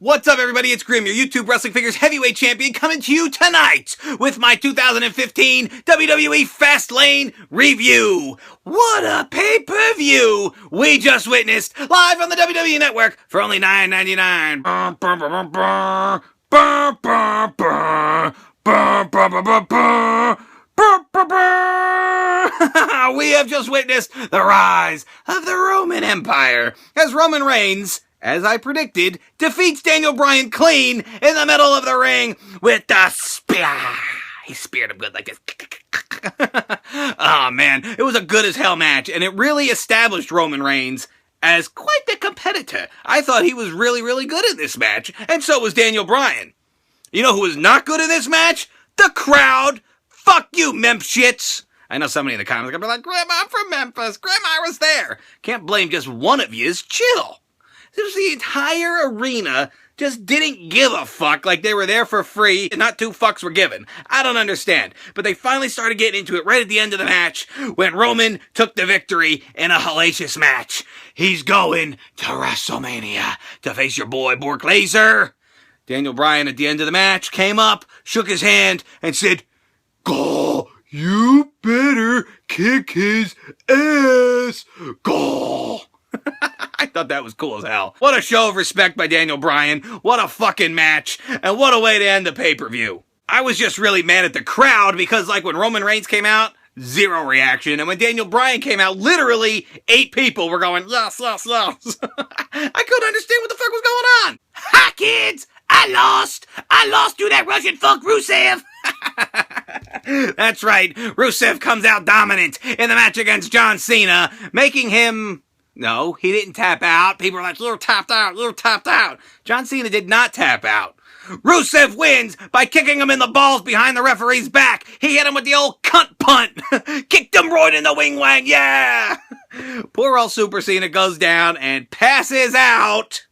What's up, everybody? It's Grim, your YouTube Wrestling Figures Heavyweight Champion, coming to you tonight with my 2015 WWE Fastlane review. What a pay-per-view we just witnessed live on the WWE Network for only $9.99. We have just witnessed the rise of the Roman Empire as Roman Reigns, as I predicted, defeats Daniel Bryan clean in the middle of the ring with the spear. He speared him good like this. Oh man, it was a good as hell match, and it really established Roman Reigns as quite the competitor. I thought he was really, really good in this match, and so was Daniel Bryan. You know who was not good in this match? The crowd. Fuck you, Memp shits. I know somebody in the comments are gonna be like, Grim, I'm from Memphis. Grim, I was there. Can't blame just one of yous. Chill. It was the entire arena just didn't give a fuck, like they were there for free and not two fucks were given. I don't understand. But they finally started getting into it right at the end of the match when Roman took the victory in a hellacious match. He's going to WrestleMania to face your boy Brock Lesnar. Daniel Bryan at the end of the match came up, shook his hand, and said, "Go, you better kick his ass. Go." I thought that was cool as hell. What a show of respect by Daniel Bryan. What a fucking match. And what a way to end the pay-per-view. I was just really mad at the crowd because, like, when Roman Reigns came out, zero reaction. And when Daniel Bryan came out, literally 8 people were going, yes, yes, yes. I couldn't understand what the fuck was going on. Ha, kids! I lost to that Russian fuck Rusev. That's right. Rusev comes out dominant in the match against John Cena, making him... No, he didn't tap out. People are like, little tapped out. John Cena did not tap out. Rusev wins by kicking him in the balls behind the referee's back. He hit him with the old cunt punt. Kicked him right in the wing wang, yeah! Poor old Super Cena goes down and passes out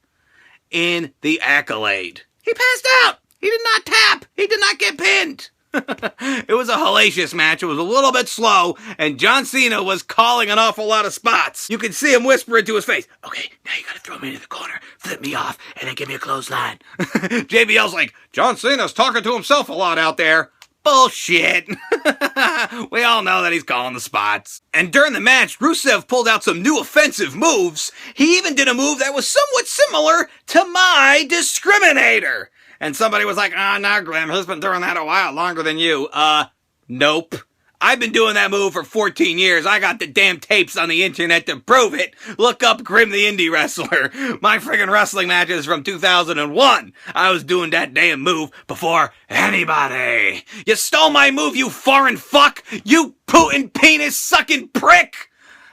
in the Accolade. He passed out. He did not tap. He did not get pinned. It was a hellacious match. It was a little bit slow, and John Cena was calling an awful lot of spots. You could see him whisper into his face, "Okay, now you gotta throw me into the corner, flip me off, and then give me a clothesline." JBL's like, "John Cena's talking to himself a lot out there." Bullshit. We all know that he's calling the spots. And during the match, Rusev pulled out some new offensive moves. He even did a move that was somewhat similar to my Discriminator. And somebody was like, nah, Glenn, he's been doing that a while longer than you. Nope. I've been doing that move for 14 years. I got the damn tapes on the internet to prove it. Look up Grim the Indie Wrestler. My friggin' wrestling matches from 2001. I was doing that damn move before anybody. You stole my move, you foreign fuck. You Putin penis-sucking prick.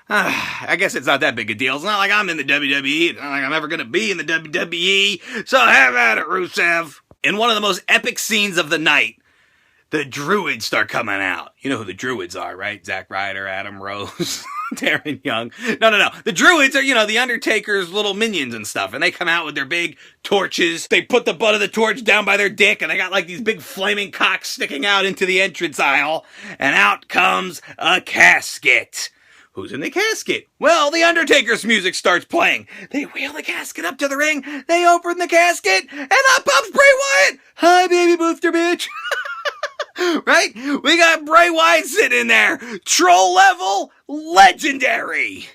I guess it's not that big a deal. It's not like I'm in the WWE. It's not like I'm ever going to be in the WWE. So have at it, Rusev. In one of the most epic scenes of the night, the Druids start coming out. You know who the Druids are, right? Zack Ryder, Adam Rose, Darren Young. No. The Druids are, the Undertaker's little minions and stuff. And they come out with their big torches. They put the butt of the torch down by their dick. And they got like these big flaming cocks sticking out into the entrance aisle. And out comes a casket. Who's in the casket? Well, the Undertaker's music starts playing. They wheel the casket up to the ring. They open the casket, and up pops Bray Wyatt. Hi, baby booster bitch. Right? We got Bray Wyatt sitting in there. Troll level, legendary.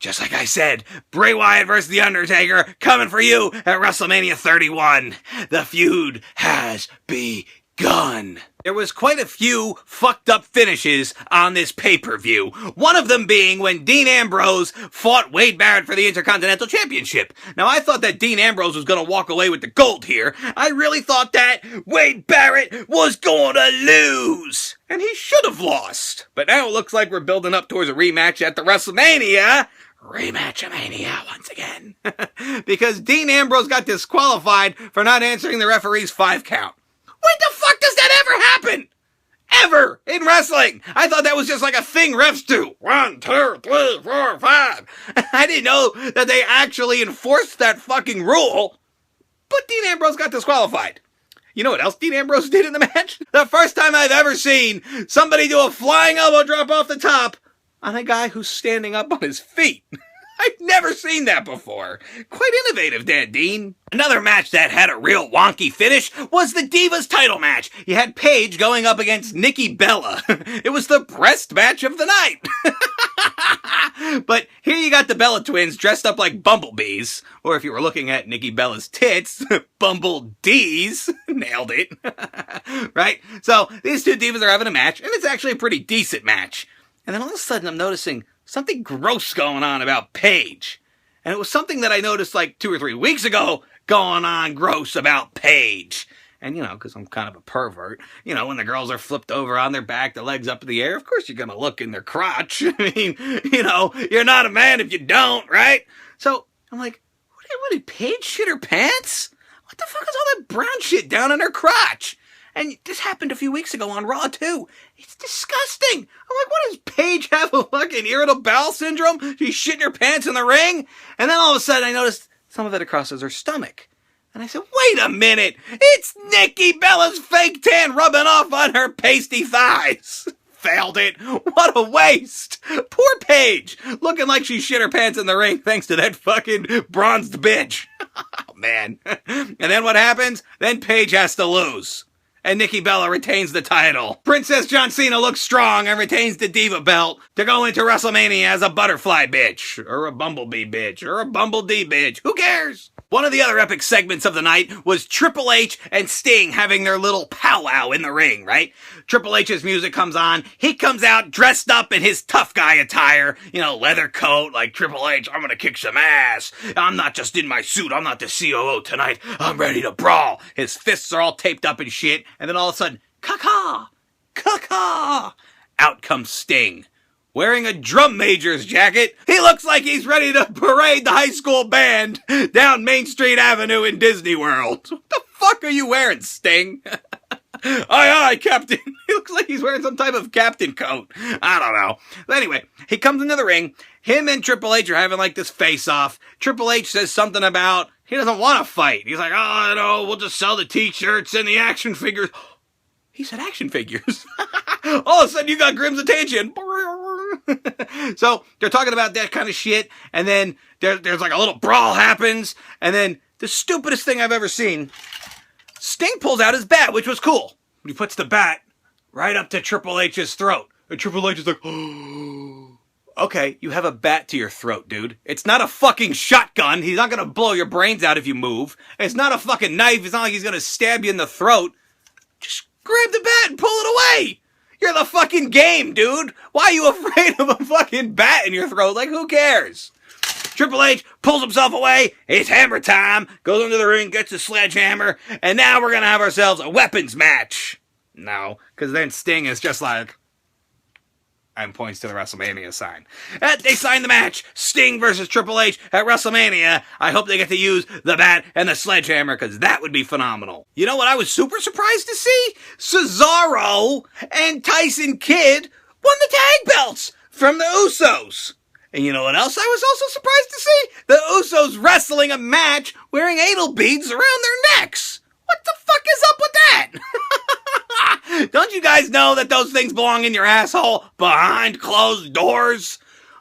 Just like I said, Bray Wyatt versus The Undertaker coming for you at WrestleMania 31. The feud has begun. There was quite a few fucked up finishes on this pay-per-view. One of them being when Dean Ambrose fought Wade Barrett for the Intercontinental Championship. Now, I thought that Dean Ambrose was going to walk away with the gold here. I really thought that Wade Barrett was going to lose. And he should have lost. But now it looks like we're building up towards a rematch at the WrestleMania. Rematch-a-mania once again. Because Dean Ambrose got disqualified for not answering the referee's 5 count. When the fuck does that ever happen? Ever in wrestling? I thought that was just like a thing refs do. 1, 2, 3, 4, 5. I didn't know that they actually enforced that fucking rule. But Dean Ambrose got disqualified. You know what else Dean Ambrose did in the match? The first time I've ever seen somebody do a flying elbow drop off the top on a guy who's standing up on his feet. I've never seen that before. Quite innovative, Dan Dean. Another match that had a real wonky finish was the Divas title match. You had Paige going up against Nikki Bella. It was the breast match of the night. But here you got the Bella twins dressed up like bumblebees. Or if you were looking at Nikki Bella's tits, bumbledees. Nailed it. Right? So these two divas are having a match, and it's actually a pretty decent match. And then all of a sudden I'm noticing something gross going on about Paige. And it was something that I noticed like 2 or 3 weeks ago going on gross about Paige. And, because I'm kind of a pervert, when the girls are flipped over on their back, the legs up in the air, of course you're going to look in their crotch. I mean, you're not a man if you don't, right? So I'm like, what did Paige shit her pants? What the fuck is all that brown shit down in her crotch? And this happened a few weeks ago on Raw, too. It's disgusting. I'm like, what does Paige have, a fucking irritable bowel syndrome? She's shitting her pants in the ring? And then all of a sudden I noticed some of it crosses her stomach. And I said, wait a minute. It's Nikki Bella's fake tan rubbing off on her pasty thighs. Failed it. What a waste. Poor Paige. Looking like she shit her pants in the ring thanks to that fucking bronzed bitch. Oh, man. And then what happens? Then Paige has to lose. And Nikki Bella retains the title. Princess John Cena looks strong and retains the Diva belt to go into WrestleMania as a butterfly bitch, or a bumblebee bitch, or a bumblebee bitch. Who cares? One of the other epic segments of the night was Triple H and Sting having their little powwow in the ring, right? Triple H's music comes on. He comes out dressed up in his tough guy attire, leather coat, like Triple H, I'm gonna kick some ass. I'm not just in my suit. I'm not the COO tonight. I'm ready to brawl. His fists are all taped up and shit. And then all of a sudden, caw-caw, caw-caw, out comes Sting. Wearing a drum major's jacket, he looks like he's ready to parade the high school band down Main Street Avenue in Disney World. What the fuck are you wearing, Sting? Aye, aye, Captain. He looks like he's wearing some type of captain coat. I don't know. But anyway, he comes into the ring. Him and Triple H are having like this face-off. Triple H says something about he doesn't want to fight. He's like, we'll just sell the t-shirts and the action figures. He said action figures. All of a sudden you got Grimm's attention. So they're talking about that kind of shit. And then there's like a little brawl happens. And then the stupidest thing I've ever seen, Sting pulls out his bat, which was cool. He puts the bat right up to Triple H's throat. And Triple H is like, oh. Okay, you have a bat to your throat, dude. It's not a fucking shotgun. He's not gonna blow your brains out if you move. It's not a fucking knife. It's not like he's gonna stab you in the throat. Just grab the bat and pull it away. You're the fucking game, dude. Why are you afraid of a fucking bat in your throat? Like, who cares? Triple H pulls himself away. It's hammer time. Goes into the ring, gets a sledgehammer. And now we're gonna have ourselves a weapons match. No, because then Sting is just like, and points to the WrestleMania sign. They signed the match. Sting versus Triple H at WrestleMania. I hope they get to use the bat and the sledgehammer, because that would be phenomenal. You know what I was super surprised to see? Cesaro and Tyson Kidd won the tag belts from the Usos. And you know what else I was also surprised to see? The Usos wrestling a match wearing anal beads around their necks. What the fuck is up with that? Don't you guys know that those things belong in your asshole behind closed doors?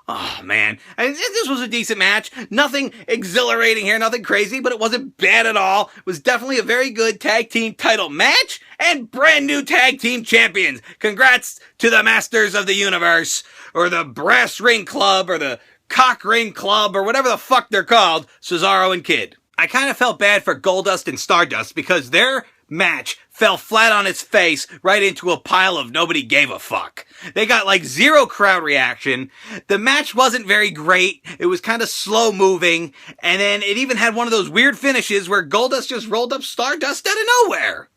Oh, man. This was a decent match. Nothing exhilarating here, nothing crazy, but it wasn't bad at all. It was definitely a very good tag team title match and brand new tag team champions. Congrats to the Masters of the Universe, or the Brass Ring Club, or the Cock Ring Club, or whatever the fuck they're called, Cesaro and Kidd. I kind of felt bad for Goldust and Stardust because their match fell flat on its face right into a pile of nobody gave a fuck. They got like zero crowd reaction. The match wasn't very great. It was kind of slow moving. And then it even had one of those weird finishes where Goldust just rolled up Stardust out of nowhere.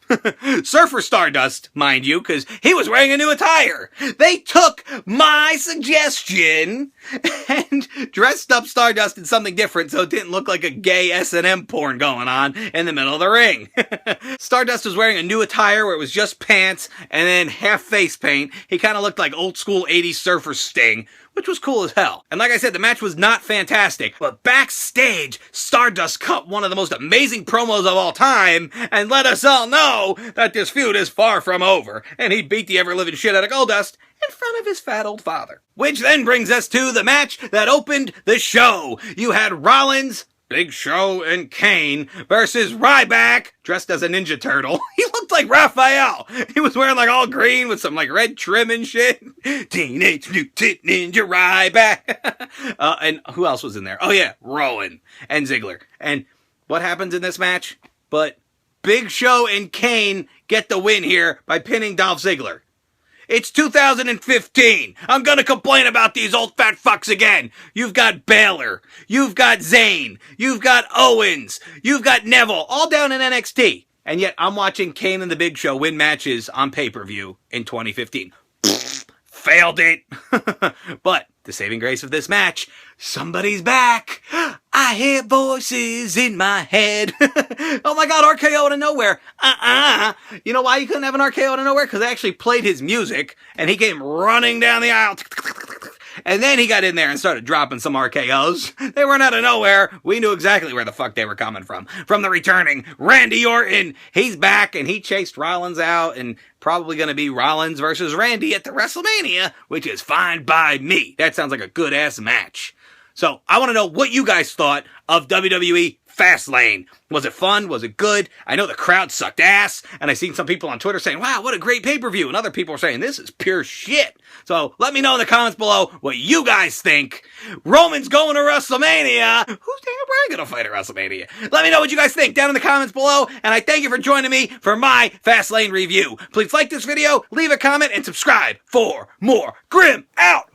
Surfer Stardust, mind you, because he was wearing a new attire. They took my suggestion and dressed up Stardust in something different so it didn't look like a gay S&M porn going on in the middle of the ring. Stardust was wearing a new attire where it was just pants and then half face paint. He kind of looked like old school 80s surfer Sting, which was cool as hell. And like I said, the match was not fantastic, but backstage, Stardust cut one of the most amazing promos of all time and let us all know that this feud is far from over, and he beat the ever-living shit out of Goldust in front of his fat old father. Which then brings us to the match that opened the show. You had Rollins, Big Show, and Kane versus Ryback, dressed as a Ninja Turtle. He looked like Raphael. He was wearing like all green with some like red trim and shit. Teenage Mutant Ninja Ryback. And who else was in there? Oh yeah, Rowan and Ziggler. And what happens in this match? But Big Show and Kane get the win here by pinning Dolph Ziggler. It's 2015. I'm gonna complain about these old fat fucks again. You've got Baylor. You've got Zayn. You've got Owens. You've got Neville, all down in NXT. And yet I'm watching Kane and the Big Show win matches on pay-per-view in 2015. Failed it. But the saving grace of this match, somebody's back. I hear voices in my head. Oh my God, RKO out of nowhere. You know why you couldn't have an RKO out of nowhere? Because they actually played his music and he came running down the aisle. And then he got in there and started dropping some RKOs. They weren't out of nowhere. We knew exactly where the fuck they were coming from. From the returning Randy Orton. He's back and he chased Rollins out, and probably going to be Rollins versus Randy at the WrestleMania, which is fine by me. That sounds like a good ass match. So I want to know what you guys thought of WWE Fastlane. Was it fun? Was it good? I know the crowd sucked ass, and I've seen some people on Twitter saying, wow, what a great pay-per-view, and other people are saying, this is pure shit. So let me know in the comments below what you guys think. Roman's going to WrestleMania. Who's Daniel Bryan going to fight at WrestleMania? Let me know what you guys think down in the comments below, and I thank you for joining me for my Fastlane review. Please like this video, leave a comment, and subscribe for more Grim Out.